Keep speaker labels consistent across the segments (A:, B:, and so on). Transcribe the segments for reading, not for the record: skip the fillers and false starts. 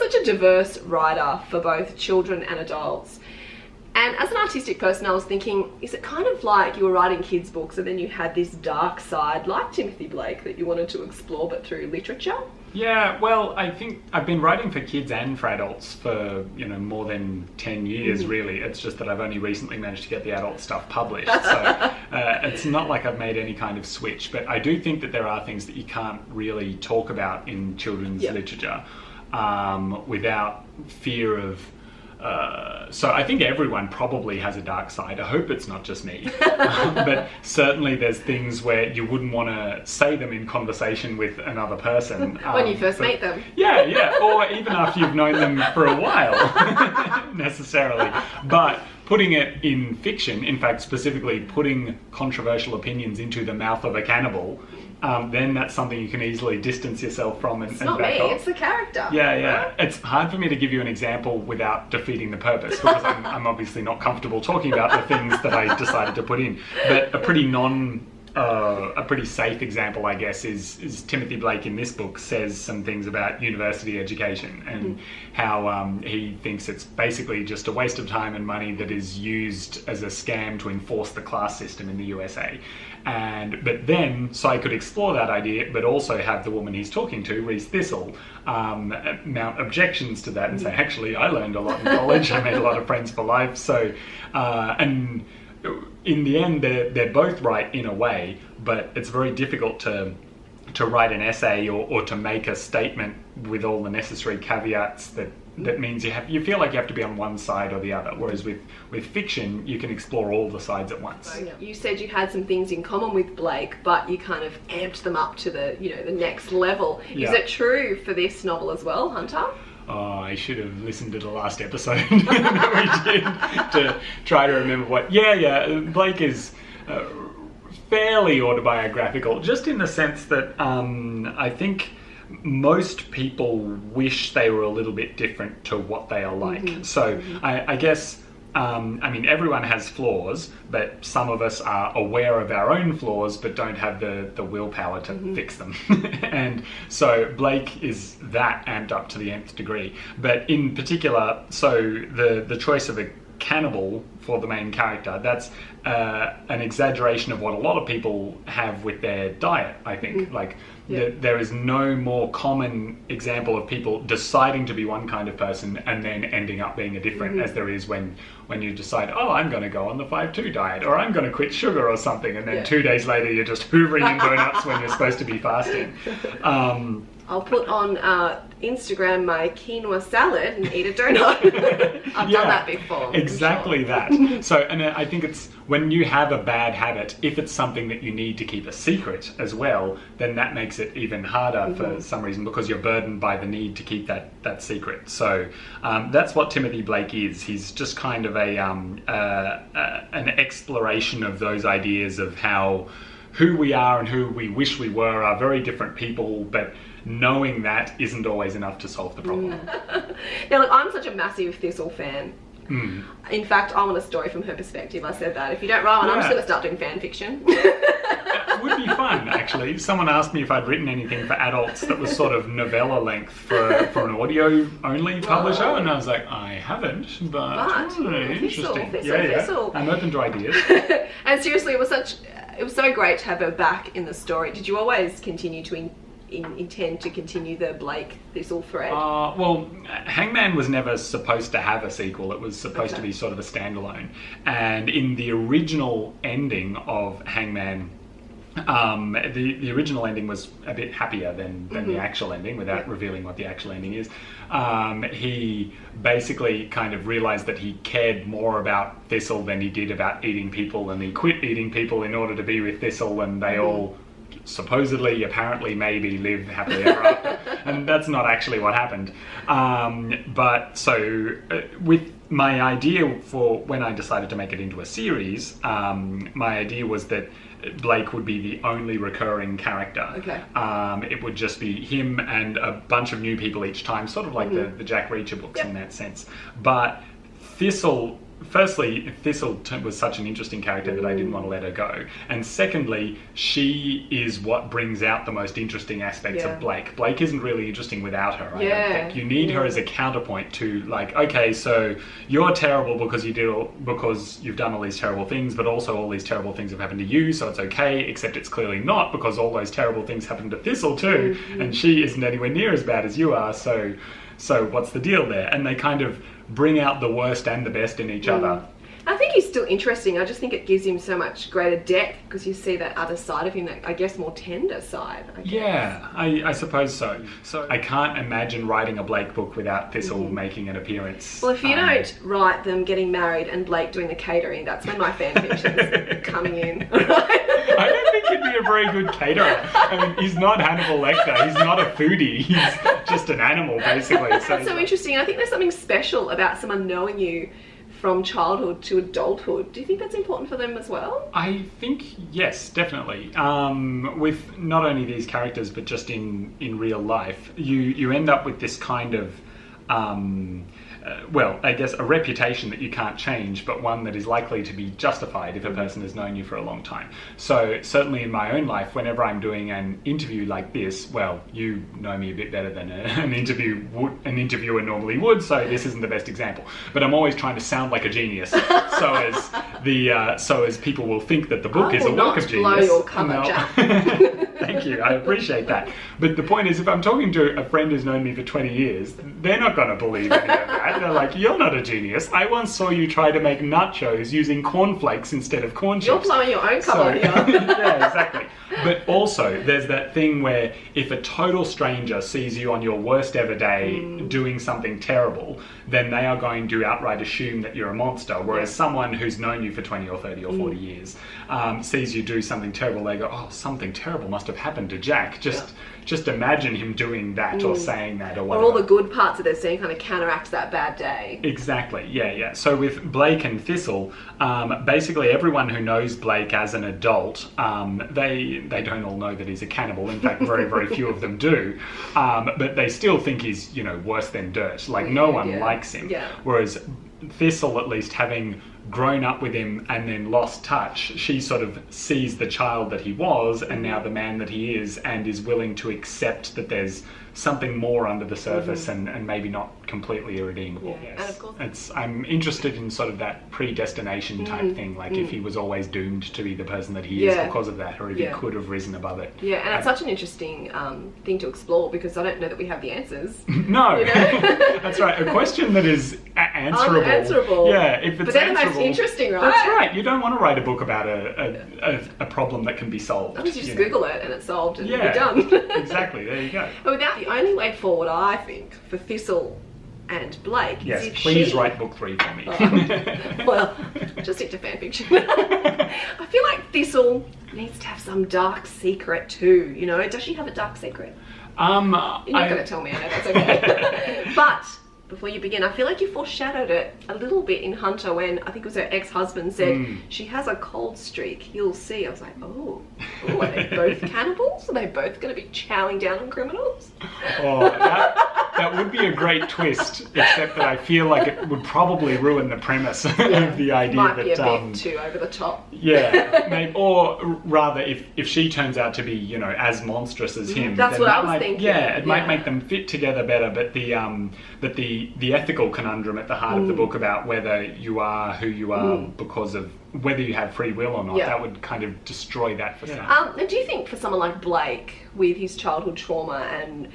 A: such a diverse writer for both children and adults. And as an artistic person, I was thinking, is it kind of like you were writing kids' books and then you had this dark side, like Timothy Blake, that you wanted to explore but through literature?
B: Yeah, well, I think I've been writing for kids and for adults for, more than 10 years, really. It's just that I've only recently managed to get the adult stuff published. So it's not like I've made any kind of switch. But I do think that there are things that you can't really talk about in children's literature without fear of... so I think everyone probably has a dark side. I hope it's not just me. But certainly there's things where you wouldn't want to say them in conversation with another person.
A: When you first meet them.
B: Yeah, or even after you've known them for a while, necessarily. But putting it in fiction, in fact, specifically putting controversial opinions into the mouth of a cannibal, then that's something you can easily distance yourself from and
A: not
B: back
A: me,
B: off.
A: it's the character.
B: Yeah.
A: Right?
B: It's hard for me to give you an example without defeating the purpose, because I'm obviously not comfortable talking about the things that I decided to put in. But a pretty safe example, I guess, is Timothy Blake in this book says some things about university education and how he thinks it's basically just a waste of time and money that is used as a scam to enforce the class system in the USA. But then, so I could explore that idea, but also have the woman he's talking to, Reese Thistle, mount objections to that and say, actually, I learned a lot in college, I made a lot of friends for life. So, and in the end, they're both right in a way, but it's very difficult to write an essay or to make a statement with all the necessary caveats that means you feel like you have to be on one side or the other, whereas with fiction you can explore all the sides at once.
A: You said you had some things in common with Blake, but you kind of amped them up to the next level. Is it true for this novel as well, Hunter?
B: Oh, I should have listened to the last episode that we did to try to remember what... Yeah, Blake is fairly autobiographical, just in the sense that I think most people wish they were a little bit different to what they are like. So I guess... everyone has flaws, but some of us are aware of our own flaws but don't have the willpower to fix them. And so Blake is that amped up to the nth degree. But in particular, so the choice of a cannibal for the main character, that's an exaggeration of what a lot of people have with their diet, I think. There is no more common example of people deciding to be one kind of person and then ending up being a different as there is when you decide, oh, I'm going to go on the 5-2 diet, or I'm going to quit sugar or something, and then 2 days later you're just hoovering in donuts when you're supposed to be fasting.
A: I'll put on Instagram my quinoa salad and eat a donut. I've done that before.
B: Exactly that. So, and I think it's when you have a bad habit, if it's something that you need to keep a secret as well, then that makes it even harder for some reason, because you're burdened by the need to keep that secret. So that's what Timothy Blake is. He's just kind of an exploration of those ideas of how who we are and who we wish we were are very different people, but knowing that isn't always enough to solve the problem.
A: Now look, I'm such a massive Thistle fan. In fact, I want a story from her perspective. I said that. If you don't write one, I'm just going to start doing fan fiction.
B: It would be fun, actually. Someone asked me if I'd written anything for adults that was sort of novella length for an audio-only publisher, and I was like, I haven't, but interesting.
A: Thistle.
B: I'm open to ideas.
A: And seriously, it was so great to have her back in the story. Did you always continue to intend to continue the Blake Thistle thread?
B: Well, Hangman was never supposed to have a sequel. It was supposed to be sort of a standalone. And in the original ending of Hangman, the original ending was a bit happier than the actual ending, without revealing what the actual ending is. He basically kind of realized that he cared more about Thistle than he did about eating people, and he quit eating people in order to be with Thistle, and they all supposedly, apparently, maybe live happily ever after. And that's not actually what happened. But so with my idea for when I decided to make it into a series, my idea was that Blake would be the only recurring character. It would just be him and a bunch of new people each time, sort of like the Jack Reacher books in that sense. But Thistle firstly, Thistle was such an interesting character that I didn't want to let her go. And secondly, she is what brings out the most interesting aspects of Blake. Blake isn't really interesting without her, I don't think. You need her as a counterpoint to, like, okay, so you're terrible because you've done all these terrible things, but also all these terrible things have happened to you, so it's okay, except it's clearly not, because all those terrible things happened to Thistle too, and she isn't anywhere near as bad as you are, so what's the deal there? And they kind of bring out the worst and the best in each other.
A: I think he's still interesting. I just think it gives him so much greater depth because you see that other side of him, that I guess more tender side.
B: Yeah, I suppose so. So I can't imagine writing a Blake book without Thistle making an appearance.
A: Well, if you don't write them getting married and Blake doing the catering, that's when my fan fiction's coming in.
B: I don't think he'd be a very good caterer. I mean, he's not Hannibal Lecter. He's not a foodie. He's just an animal, basically.
A: That's so interesting. I think there's something special about someone knowing you from childhood to adulthood. Do you think that's important for them as well?
B: I think, yes, definitely. With not only these characters, but just in real life, you end up with this kind of, well, I guess a reputation that you can't change, but one that is likely to be justified if a person has known you for a long time. So certainly in my own life, whenever I'm doing an interview like this, well, you know me a bit better than an interviewer normally would, so this isn't the best example. But I'm always trying to sound like a genius, so as people will think that the book is a work of genius.
A: Blow your cover, Jack.
B: Thank you, I appreciate that. But the point is, if I'm talking to a friend who's known me for 20 years, they're not going to believe any of that. They're like, you're not a genius. I once saw you try to make nachos using cornflakes instead of corn chips.
A: You're blowing your own cover here.
B: Yeah, exactly. But also, there's that thing where if a total stranger sees you on your worst ever day doing something terrible, then they are going to outright assume that you're a monster. Whereas someone who's known you for 20 or 30 or 40 years sees you do something terrible, they go, oh, something terrible must have happened to Jack. Just imagine him doing that or saying that or whatever.
A: Or all the good parts that they're seeing kind of counteracts that bad day.
B: Exactly, yeah. So with Blake and Thistle, basically everyone who knows Blake as an adult, they don't all know that he's a cannibal. In fact, very, very few of them do. But they still think he's, worse than dirt. Like, no one likes him. Yeah. Whereas Thistle, at least, having grown up with him and then lost touch, she sort of sees the child that he was and now the man that he is, and is willing to accept that there's something more under the surface and maybe not completely irredeemable.
A: Yeah. And of course,
B: I'm interested in sort of that predestination type thing, like if he was always doomed to be the person that he is because of that, or if he could have risen above it.
A: Yeah, and it's such an interesting thing to explore, because I don't know that we have the answers.
B: No, that's right. A question that is answerable.
A: Unanswerable.
B: Yeah, if it's
A: but they're the most interesting, right?
B: That's right. You don't want to write a book about a problem that can be solved.
A: You just Google it and it's solved and you're done.
B: Exactly. There you go.
A: But without the only way forward, I think, for Thistle and Blake,
B: yes,
A: is if
B: please write book 3 for me.
A: Well, just stick to fan fiction. I feel like Thistle needs to have some dark secret too. Does she have a dark secret? You're not going to tell me. I know that's okay. But before you begin, I feel like you foreshadowed it a little bit in Hunter when I think it was her ex-husband said she has a cold streak, you'll see. I was like, oh, are they both cannibals? Are they both going to be chowing down on criminals?
B: Oh, that would be a great twist, except that I feel like it would probably ruin the premise of the idea
A: might
B: that...
A: be a bit too over the top.
B: Yeah, maybe, or rather, if she turns out to be, as monstrous as him...
A: That's what I was thinking.
B: Yeah, it might make them fit together better, but the ethical conundrum at the heart of the book about whether you are who you are because of whether you have free will or not, that would kind of destroy that for some.
A: And do you think for someone like Blake, with his childhood trauma and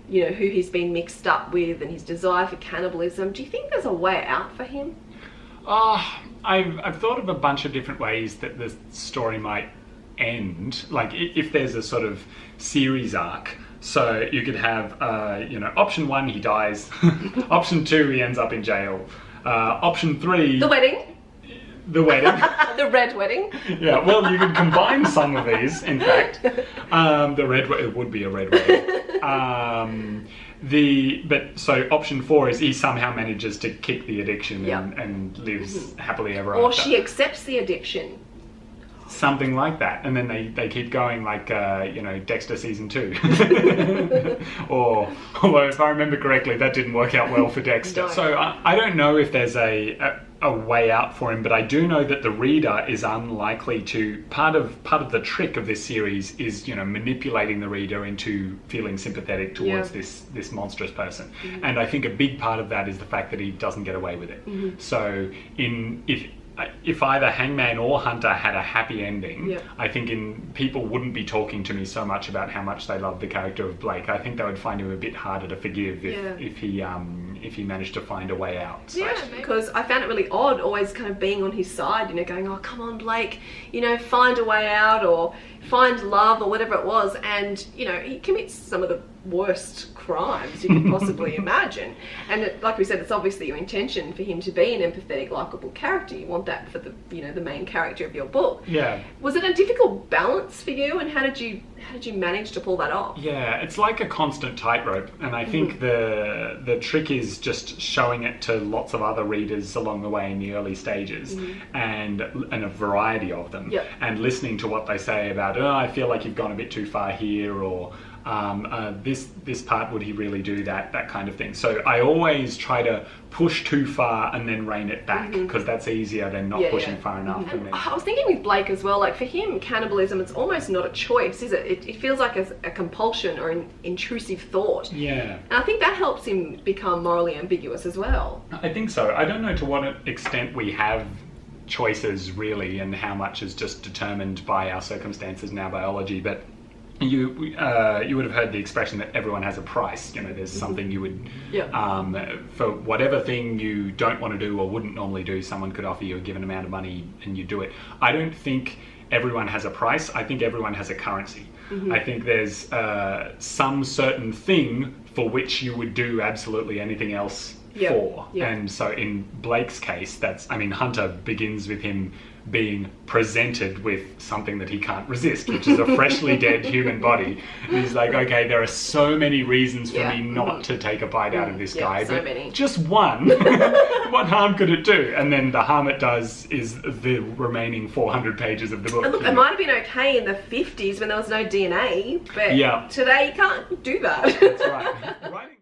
A: who he's been mixed up with and his desire for cannibalism, do you think there's a way out for him?
B: I've thought of a bunch of different ways that the story might end. Like if there's a sort of series arc. So you could have, option 1, he dies. Option 2, he ends up in jail. Option 3...
A: The wedding.
B: The wedding.
A: The red wedding.
B: Yeah, well, you could combine some of these, in fact. It would be a red wedding. So option 4 is he somehow manages to kick the addiction and lives happily ever after.
A: Or she accepts the addiction.
B: Something like that, and then they keep going, like Dexter season 2. Although if I remember correctly, that didn't work out well for Dexter.
A: No.
B: So I don't know if there's a a way out for him, but I do know that the reader is unlikely to. Part of the trick of this series is, you know, manipulating the reader into feeling sympathetic towards this monstrous person. And I think a big part of that is the fact that he doesn't get away with it. So if either Hangman or Hunter had a happy ending, I think people wouldn't be talking to me so much about how much they love the character of Blake. I think they would find him a bit harder to forgive if he managed to find a way out. So.
A: Yeah, because I found it really odd always kind of being on his side, you know, going, oh, come on, Blake, you know, find a way out or find love or whatever it was. And, you know, he commits some of the worst crimes you could possibly imagine. And like we said, it's obviously your intention for him to be an empathetic, likeable character. You want that for the, you know, the main character of your book.
B: Yeah.
A: Was it a difficult balance for you, and how did you manage to pull that off?
B: Yeah, it's like a constant tightrope, and I think the trick is just showing it to lots of other readers along the way in the early stages, and a variety of them, and listening to what they say about, oh, I feel like you've gone a bit too far here, or this part, would he really do that kind of thing. So I always try to push too far and then rein it back, because that's easier than not pushing far enough.
A: And I was thinking with Blake as well, like for him, cannibalism, it's almost not a choice, is it? It feels like a compulsion or an intrusive thought. Yeah. And I think that helps him become morally ambiguous as well.
B: I think so. I don't know to what extent we have choices really, and how much is just determined by our circumstances and our biology, but you would have heard the expression that everyone has a price. You know, there's something you would, for whatever thing you don't want to do or wouldn't normally do, someone could offer you a given amount of money and you do it. I don't think everyone has a price. I think everyone has a currency. I think there's some certain thing for which you would do absolutely anything else for. And so in Blake's case, Hunter begins with him being presented with something that he can't resist, which is a freshly dead human body. And he's like, okay, there are so many reasons for me not to take a bite out of this guy,
A: so
B: but
A: many.
B: Just one. What harm could it do? And then the harm it does is the remaining 400 pages of the book.
A: And look, it might have been okay in the 50s when there was no DNA, but today you can't do that.
B: That's right.